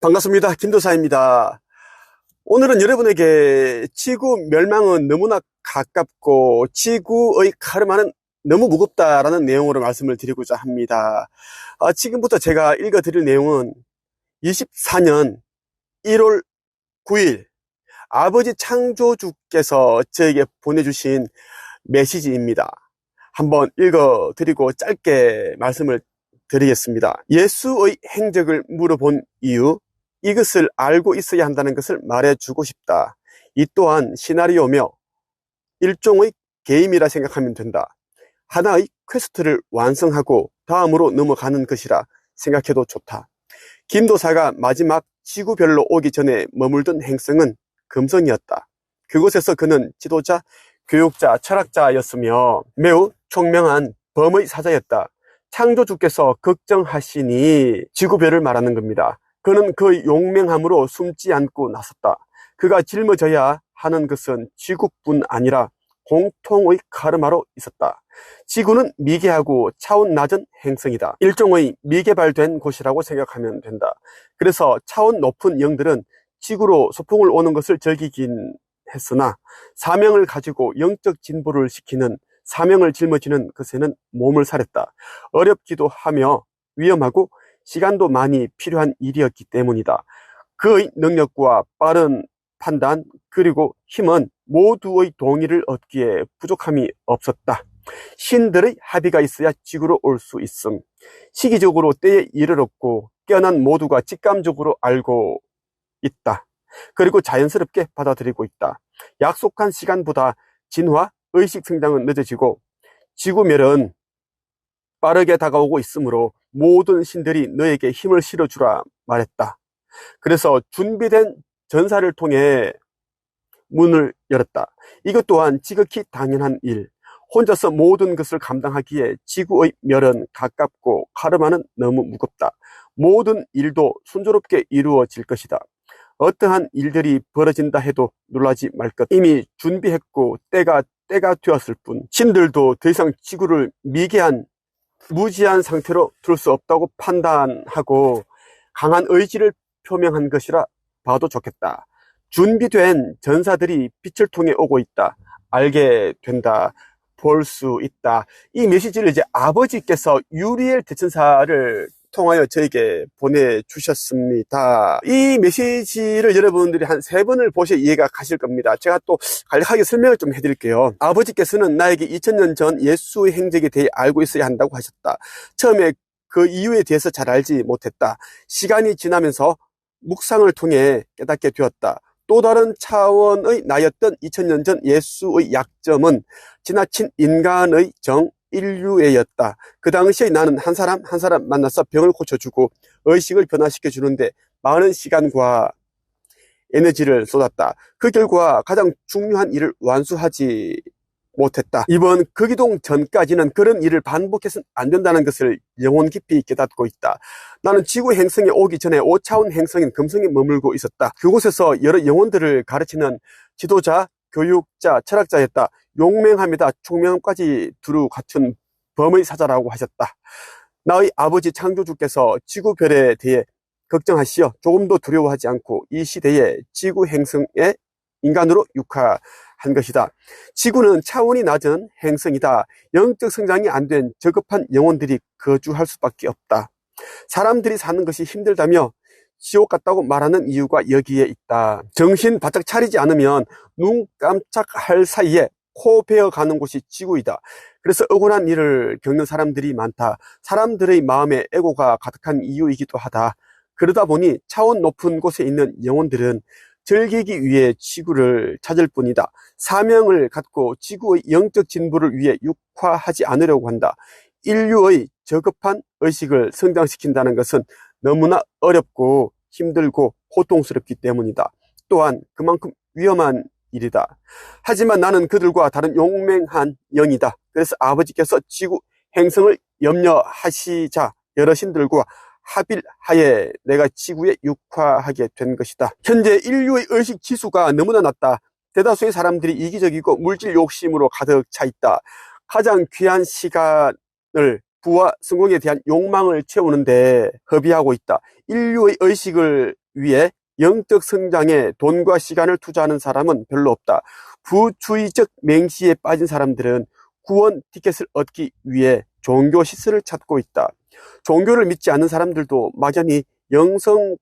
반갑습니다. 김도사입니다. 오늘은 여러분에게 지구 멸망은 너무나 가깝고 지구의 카르마는 너무 무겁다라는 내용으로 말씀을 드리고자 합니다. 지금부터 제가 읽어드릴 내용은 24년 1월 9일 아버지 창조주께서 저에게 보내주신 메시지입니다. 한번 읽어드리고 짧게 말씀을 드리겠습니다. 예수의 행적을 물어본 이유, 이것을 알고 있어야 한다는 것을 말해주고 싶다. 이 또한 시나리오며 일종의 게임이라 생각하면 된다. 하나의 퀘스트를 완성하고 다음으로 넘어가는 것이라 생각해도 좋다. 김도사가 마지막 지구별로 오기 전에 머물던 행성은 금성이었다. 그곳에서 그는 지도자, 교육자, 철학자였으며 매우 총명한 범의 사자였다. 창조주께서 걱정하시니 지구별을 말하는 겁니다. 그는 그 용맹함으로 숨지 않고 나섰다. 그가 짊어져야 하는 것은 지구뿐 아니라 공통의 카르마로 있었다. 지구는 미개하고 차원 낮은 행성이다. 일종의 미개발된 곳이라고 생각하면 된다. 그래서 차원 높은 영들은 지구로 소풍을 오는 것을 즐기긴 했으나 사명을 가지고 영적 진보를 시키는 사명을 짊어지는 것에는 몸을 사렸다. 어렵기도 하며 위험하고 시간도 많이 필요한 일이었기 때문이다. 그의 능력과 빠른 판단 그리고 힘은 모두의 동의를 얻기에 부족함이 없었다. 신들의 합의가 있어야 지구로 올 수 있음. 시기적으로 때에 이르렀고 깨어난 모두가 직감적으로 알고 있다. 그리고 자연스럽게 받아들이고 있다. 약속한 시간보다 진화, 의식 성장은 늦어지고 지구멸은 빠르게 다가오고 있으므로 모든 신들이 너에게 힘을 실어주라 말했다. 그래서 준비된 전사를 통해 문을 열었다. 이것 또한 지극히 당연한 일. 혼자서 모든 것을 감당하기에 지구의 멸은 가깝고 카르마는 너무 무겁다. 모든 일도 순조롭게 이루어질 것이다. 어떠한 일들이 벌어진다 해도 놀라지 말 것. 이미 준비했고 때가 되었을 뿐. 신들도 더 이상 지구를 미개한 무지한 상태로 둘 수 없다고 판단하고 강한 의지를 표명한 것이라 봐도 좋겠다. 준비된 전사들이 빛을 통해 오고 있다. 알게 된다. 볼 수 있다. 이 메시지를 이제 아버지께서 유리엘 대천사를 통하여 저에게 보내주셨습니다. 이 메시지를 여러분들이 한 3번을 보셔야 이해가 가실 겁니다. 제가 또 간략하게 설명을 좀 해드릴게요. 아버지께서는 나에게 2000년 전 예수의 행적에 대해 알고 있어야 한다고 하셨다. 처음에 그 이유에 대해서 잘 알지 못했다. 시간이 지나면서 묵상을 통해 깨닫게 되었다. 또 다른 차원의 나였던 2000년 전 예수의 약점은 지나친 인간의 인류애였다. 그 당시에 나는 한 사람 한 사람 만나서 병을 고쳐주고 의식을 변화시켜 주는데 많은 시간과 에너지를 쏟았다. 그 결과 가장 중요한 일을 완수하지 못했다. 이번 극이동 전까지는 그런 일을 반복해서는 안 된다는 것을 영혼 깊이 깨닫고 있다. 나는 지구 행성에 오기 전에 5차원 행성인 금성에 머물고 있었다. 그곳에서 여러 영혼들을 가르치는 지도자, 교육자, 철학자였다. 용맹함이다 총명까지 두루 갖춘 범의 사자라고 하셨다. 나의 아버지 창조주께서 지구별에 대해 걱정하시어 조금도 두려워하지 않고 이 시대에 지구 행성에 인간으로 육화한 것이다. 지구는 차원이 낮은 행성이다. 영적 성장이 안 된 저급한 영혼들이 거주할 수밖에 없다. 사람들이 사는 것이 힘들다며 지옥 같다고 말하는 이유가 여기에 있다. 정신 바짝 차리지 않으면 눈 깜짝할 사이에 코 베어가는 곳이 지구이다. 그래서 억울한 일을 겪는 사람들이 많다. 사람들의 마음에 애고가 가득한 이유이기도 하다. 그러다 보니 차원 높은 곳에 있는 영혼들은 즐기기 위해 지구를 찾을 뿐이다. 사명을 갖고 지구의 영적 진보를 위해 육화하지 않으려고 한다. 인류의 저급한 의식을 성장시킨다는 것은 너무나 어렵고 힘들고 고통스럽기 때문이다. 또한 그만큼 위험한 일이다. 하지만 나는 그들과 다른 용맹한 영이다. 그래서 아버지께서 지구 행성을 염려하시자 여러 신들과 합일하에 내가 지구에 육화하게 된 것이다. 현재 인류의 의식 지수가 너무나 낮다. 대다수의 사람들이 이기적이고 물질 욕심으로 가득 차 있다. 가장 귀한 시간을 부와 성공에 대한 욕망을 채우는데 허비하고 있다. 인류의 의식을 위해 영적 성장에 돈과 시간을 투자하는 사람은 별로 없다. 부주의적 맹시에 빠진 사람들은 구원 티켓을 얻기 위해 종교 시설을 찾고 있다. 종교를 믿지 않는 사람들도 막연히 영성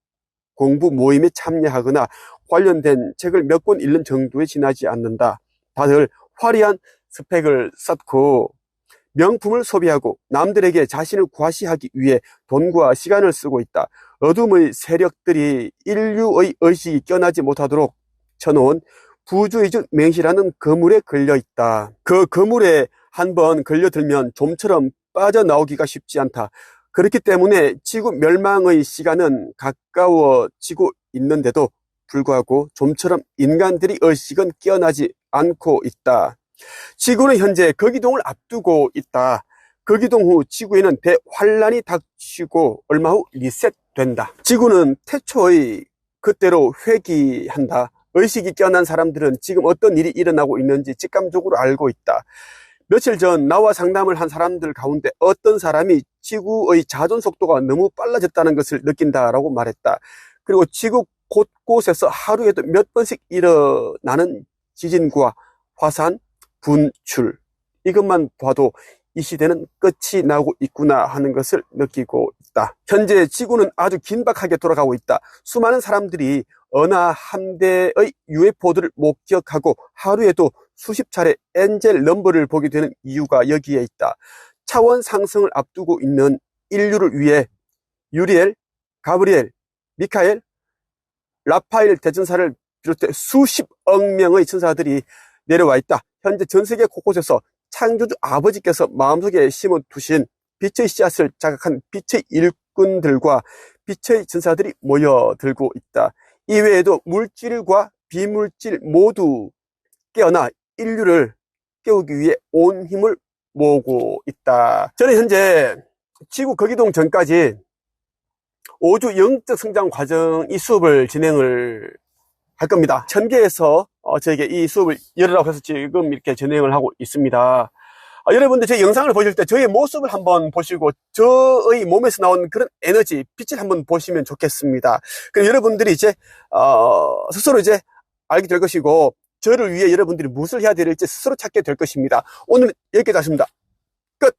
공부 모임에 참여하거나 관련된 책을 몇 권 읽는 정도에 지나지 않는다. 다들 화려한 스펙을 쌓고 명품을 소비하고 남들에게 자신을 과시하기 위해 돈과 시간을 쓰고 있다. 어둠의 세력들이 인류의 의식이 깨어나지 못하도록 쳐놓은 부주의적 맹시라는 그물에 걸려 있다. 그 그물에 한번 걸려들면 좀처럼 빠져나오기가 쉽지 않다. 그렇기 때문에 지구 멸망의 시간은 가까워지고 있는데도 불구하고 좀처럼 인간들의 의식은 깨어나지 않고 있다. 지구는 현재 거기동을 앞두고 있다. 거기동 후 지구에는 대환란이 닥치고 얼마 후 리셋된다. 지구는 태초의 그때로 회귀한다. 의식이 깨어난 사람들은 지금 어떤 일이 일어나고 있는지 직감적으로 알고 있다. 며칠 전 나와 상담을 한 사람들 가운데 어떤 사람이 지구의 자전 속도가 너무 빨라졌다는 것을 느낀다라고 말했다. 그리고 지구 곳곳에서 하루에도 몇 번씩 일어나는 지진과 화산, 분출, 이것만 봐도 이 시대는 끝이 나고 있구나 하는 것을 느끼고 있다. 현재 지구는 아주 긴박하게 돌아가고 있다. 수많은 사람들이 은하 함대의 UFO들을 목격하고 하루에도 수십 차례 엔젤 넘버를 보게 되는 이유가 여기에 있다. 차원 상승을 앞두고 있는 인류를 위해 유리엘, 가브리엘, 미카엘, 라파엘 대천사를 비롯해 수십억 명의 천사들이 내려와 있다. 현재 전 세계 곳곳에서 창조주 아버지께서 마음속에 심어두신 빛의 씨앗을 자각한 빛의 일꾼들과 빛의 천사들이 모여들고 있다. 이외에도 물질과 비물질 모두 깨어나 인류를 깨우기 위해 온 힘을 모으고 있다. 저는 현재 지구 거기동 전까지 5주 영적 성장 과정 이 수업을 진행을 할 겁니다. 천계에서 저에게 이 수업을 열으라고 해서 지금 이렇게 진행을 하고 있습니다. 여러분들 제 영상을 보실 때 저의 모습을 한번 보시고 저의 몸에서 나온 그런 에너지, 빛을 한번 보시면 좋겠습니다. 그럼 여러분들이 이제 스스로 이제 알게 될 것이고 저를 위해 여러분들이 무엇을 해야 될지 스스로 찾게 될 것입니다. 오늘은 여기까지 하겠습니다. 끝!